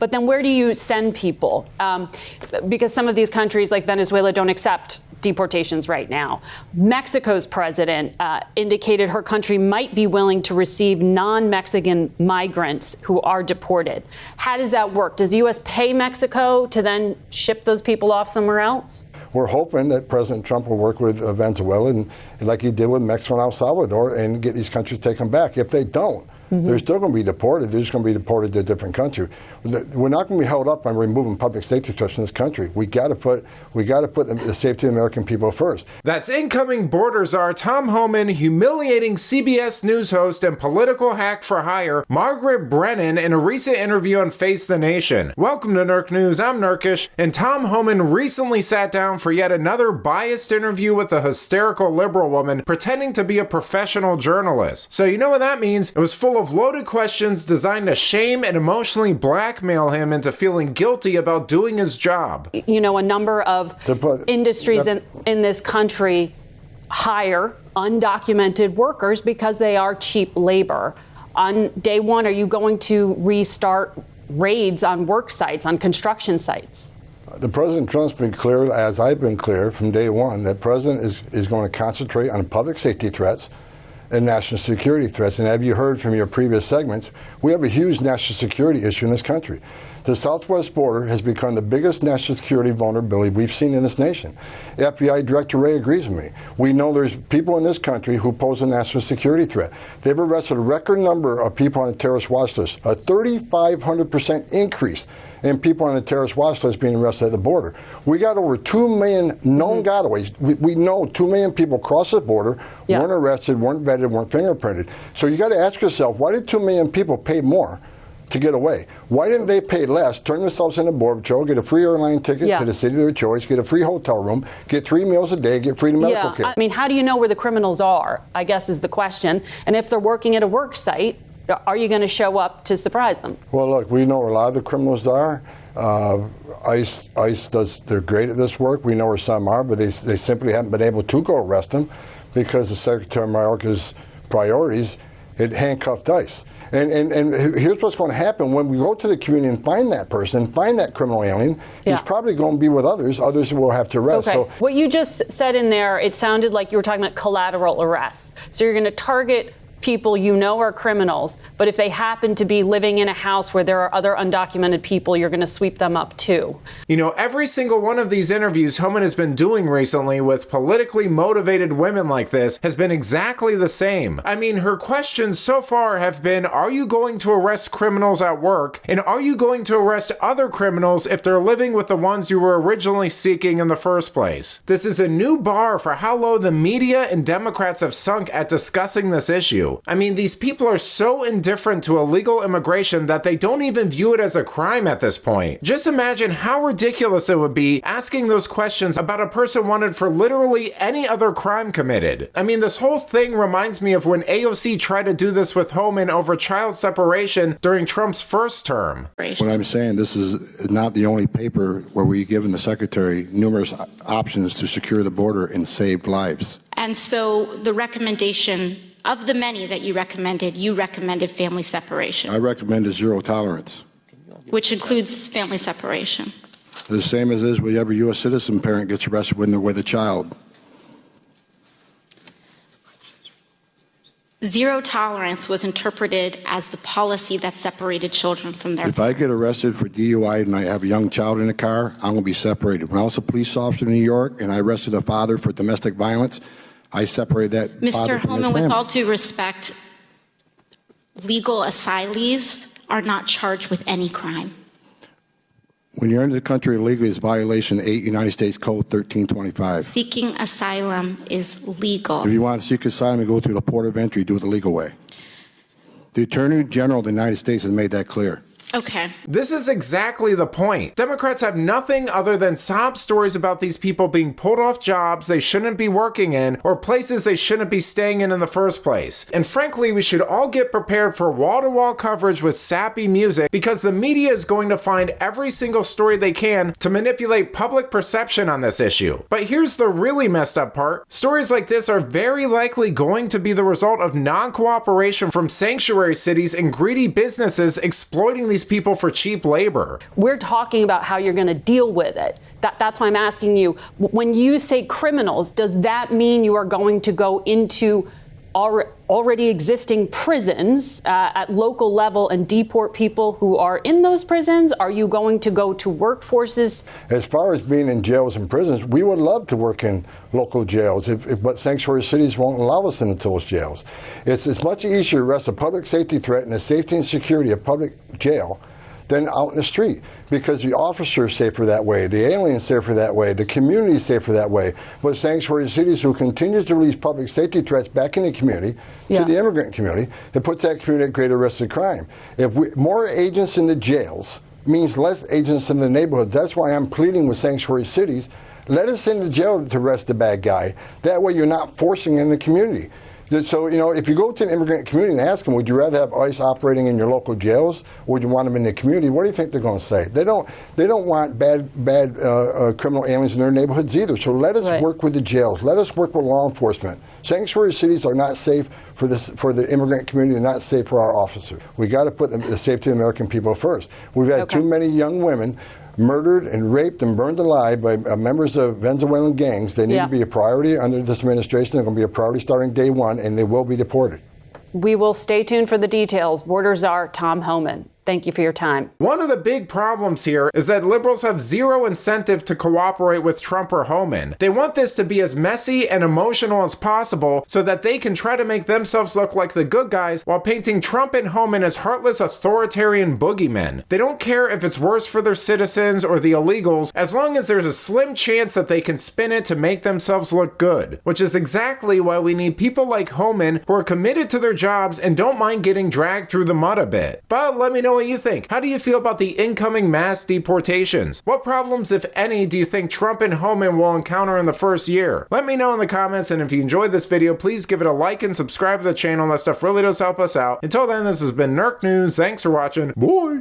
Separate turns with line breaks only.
But then where do you send people? Because some of these countries like Venezuela don't accept deportations right now. Mexico's president indicated her country might be willing to receive non-Mexican migrants who are deported. How does that work? Does the U.S. pay Mexico to then ship those people off somewhere else?
We're hoping that President Trump will work with Venezuela and like he did with Mexico and El Salvador and get these countries taken back. If they don't, they're still going to be deported. They're just going to be deported to a different country. We're not going to be held up on removing public safety threats in this country. We got to put the safety of the American people first.
That's incoming border czar Tom Homan humiliating CBS News host and political hack for hire Margaret Brennan in a recent interview on Face the Nation. Welcome to Nerk News. I'm Nerkish, and Tom Homan recently sat down for yet another biased interview with a hysterical liberal woman pretending to be a professional journalist. So you know what that means? It was full of loaded questions designed to shame and emotionally blackmail him into feeling guilty about doing his job.
You know, a number of industries in this country hire undocumented workers because they are cheap labor. On day one, are you going to restart raids on work sites, on construction sites?
The President Trump's been clear, as I've been clear from day one, that President is going to concentrate on public safety threats and national security threats. And have you heard from your previous segments, we have a huge national security issue in this country. The southwest border has become the biggest national security vulnerability we've seen in this nation. FBI Director Wray agrees with me. We know there's people in this country who pose a national security threat. They've arrested a record number of people on the terrorist watch list, a 3,500% increase in people on the terrorist watch list being arrested at the border. We got over 2 million known gotaways. We know 2 million people crossed the border, weren't arrested, weren't vetted, weren't fingerprinted. So you got to ask yourself, why did 2 million people pay more to get away? Why didn't they pay less, turn themselves into Border Patrol, get a free airline ticket to the city of their choice, get a free hotel room, get 3 meals a day, get free medical care?
I mean, how do you know where the criminals are, I guess is the question. And if they're working at a work site, are you going to show up to surprise them?
Well, look, we know where a lot of the criminals are. ICE they're great at this work. We know where some are, but they simply haven't been able to go arrest them because the Secretary of America's priorities, it handcuffed ICE. And here's what's going to happen when we go to the community and find that person, find that criminal alien, he's probably going to be with others will have to arrest.
Okay.
So
what you just said in there, it sounded like you were talking about collateral arrests. So you're going to target people you know are criminals, but if they happen to be living in a house where there are other undocumented people, you're going to sweep them up too.
You know, every single one of these interviews Homan has been doing recently with politically motivated women like this has been exactly the same. I mean, her questions so far have been, are you going to arrest criminals at work? And are you going to arrest other criminals if they're living with the ones you were originally seeking in the first place? This is a new bar for how low the media and Democrats have sunk at discussing this issue. I mean, these people are so indifferent to illegal immigration that they don't even view it as a crime at this point. Just imagine how ridiculous it would be asking those questions about a person wanted for literally any other crime committed. I mean, this whole thing reminds me of when AOC tried to do this with Homan over child separation during Trump's first term.
what I'm saying, this is not the only paper where we've given the Secretary numerous options to secure the border and save lives.
And so the recommendation of the many that you recommended family separation.
I recommend a zero tolerance.
Which includes family separation.
The same as is with every U.S. citizen parent gets arrested when they're with a child.
Zero tolerance was interpreted as the policy that separated children from their
If I get arrested for DUI and I have a young child in the car, I'm going to be separated. When I was a police officer in New York and I arrested a father for domestic violence, I separated that father from his
Mr. Homan,
family.
with all due respect, legal asylees are not charged with any crime.
When you're into the country illegally, it's violation 8 United States Code 1325.
Seeking asylum is legal.
If you want to seek asylum and go through the port of entry, do it the legal way. The Attorney General of the United States has made that clear.
Okay.
This is exactly the point. Democrats have nothing other than sob stories about these people being pulled off jobs they shouldn't be working in or places they shouldn't be staying in the first place. And frankly, we should all get prepared for wall-to-wall coverage with sappy music because the media is going to find every single story they can to manipulate public perception on this issue. But here's the really messed up part. Stories like this are very likely going to be the result of non-cooperation from sanctuary cities and greedy businesses exploiting these these people for cheap labor.
We're talking about how you're going to deal with it. That's why I'm asking you, when you say criminals, does that mean you are going to go into already existing prisons at local level and deport people who are in those prisons? Are you going to go to workforces?
As far as being in jails and prisons, we would love to work in local jails, but sanctuary cities won't allow us into those jails. It's much easier to arrest a public safety threat and the safety and security of public jail than out in the street, because the officer is safer that way, the alien is safer that way, the community is safer that way. But sanctuary cities who continues to release public safety threats back in the community, to the immigrant community, it puts that community at greater risk of crime. If more agents in the jails means less agents in the neighborhood. That's why I'm pleading with sanctuary cities, let us in the jail to arrest the bad guy. That way you're not forcing in the community. So, if you go to an immigrant community and ask them, would you rather have ICE operating in your local jails, or would you want them in the community? What do you think they're going to say? They don't want bad criminal aliens in their neighborhoods either. So let us work with the jails. Let us work with law enforcement. Sanctuary cities are not safe for the immigrant community. They're not safe for our officers. We got to put the safety of the American people first. We've had too many young women murdered and raped and burned alive by members of Venezuelan gangs. They need to be a priority under this administration. They're going to be a priority starting day one, and they will be deported.
We will stay tuned for the details. Border Czar Tom Homan, thank you for your time.
One of the big problems here is that liberals have zero incentive to cooperate with Trump or Homan. They want this to be as messy and emotional as possible so that they can try to make themselves look like the good guys while painting Trump and Homan as heartless authoritarian boogeymen. They don't care if it's worse for their citizens or the illegals, as long as there's a slim chance that they can spin it to make themselves look good. Which is exactly why we need people like Homan who are committed to their jobs and don't mind getting dragged through the mud a bit. But let me know what you think. How do you feel about the incoming mass deportations? What problems, if any, do you think Trump and Homan will encounter in the first year? Let me know in the comments, and if you enjoyed this video, please give it a like and subscribe to the channel. That stuff really does help us out. Until then, this has been Nerk News. Thanks for watching. Bye!